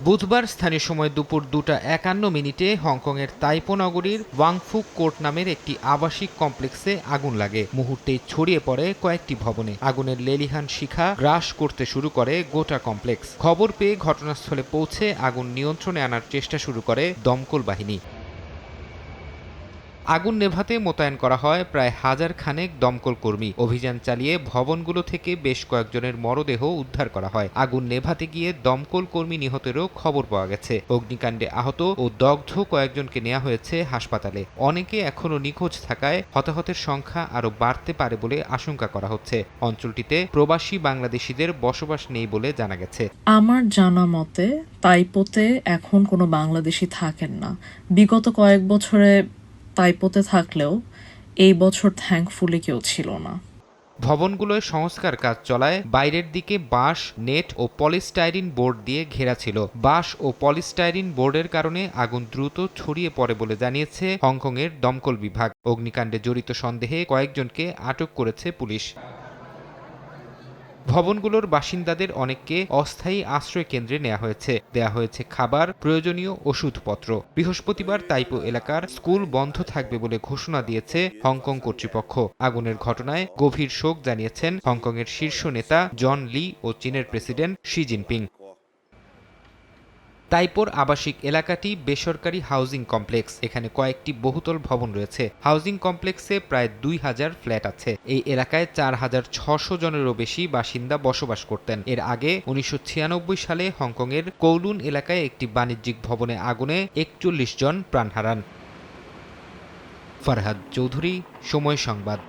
বুধবার স্থানীয় সময় দুপুর 2:51 হংকংয়ের তাইপো নগরীর ওয়াংফুক কোর্ট নামের একটি আবাসিক কমপ্লেক্সে আগুন লাগে। মুহূর্তেই ছড়িয়ে পড়ে কয়েকটি ভবনে। আগুনের লেলিহান শিখা গ্রাস করতে শুরু করে গোটা কমপ্লেক্স। খবর পেয়ে ঘটনাস্থলে পৌঁছে আগুন নিয়ন্ত্রণে আনার চেষ্টা শুরু করে দমকল বাহিনী। আগুন নেভাতে মোতায়েন করা হয় প্রায় 1000 খানেক দমকল কর্মী। অভিযান চালিয়ে ভবনগুলো থেকে বেশ কয়েকজনের মরদেহ উদ্ধার করা হয়। আগুন নেভাতে গিয়ে দমকল কর্মী নিহতেরও খবর পাওয়া গেছে। অগ্নিকাণ্ডে আহত ও দগ্ধ কয়েকজনকে নেওয়া হয়েছে হাসপাতালে। অনেকে এখনও নিখোঁজ থাকায় হতাহতের সংখ্যা আরও বাড়তে পারে বলে আশঙ্কা করা হচ্ছে। অঞ্চলটিতে প্রবাসী বাংলাদেশিদের বসবাস নেই বলে জানা গেছে। আমার জানা মতে তাইপোতে এখন কোনো বাংলাদেশি থাকেন না। বিগত কয়েক বছরে তাইপোতে থাকলেও এই বছর থ্যাঙ্কফুলি কেউ ছিল না। ভবনগুলোয় সংস্কার কাজ চলায় বাইরের দিকে বাঁশ, নেট ও পলিস্টাইরিন বোর্ড দিয়ে ঘেরা ছিল। বাঁশ ও পলিস্টাইরিন বোর্ডের কারণে আগুন দ্রুত ছড়িয়ে পড়ে বলে জানিয়েছে হংকংয়ের দমকল বিভাগ। অগ্নিকাণ্ডে জড়িত সন্দেহে কয়েকজনকে আটক করেছে পুলিশ। ভবনগুলোর বাসিন্দাদের অনেককে অস্থায়ী আশ্রয় কেন্দ্রে দেয়া হয়েছে খাবার, প্রয়োজনীয় ওষুধপত্র। বৃহস্পতিবার তাইপো এলাকার স্কুল বন্ধ থাকবে বলে ঘোষণা দিয়েছে হংকং কর্তৃপক্ষ। আগুনের ঘটনায় গভীর শোক জানিয়েছেন হংকংয়ের শীর্ষ নেতা জন লি ও চীনের প্রেসিডেন্ট শি জিনপিং। তাইপোর আবাসিক এলাকাটি বেসরকারি হাউজিং কমপ্লেক্স। এখানে কয়েকটি বহুতল ভবন রয়েছে। হাউজিং কমপ্লেক্সে প্রায় 2000 ফ্ল্যাট আছে। এই এলাকায় 4600 জনেরও বেশি বাসিন্দা বসবাস করতেন। এর আগে 1996 সালে হংকংয়ের কৌলুন এলাকায় একটি বাণিজ্যিক ভবনে আগুনে 41 জন প্রাণ হারান। ফারহাদ চৌধুরী, সময় সংবাদ।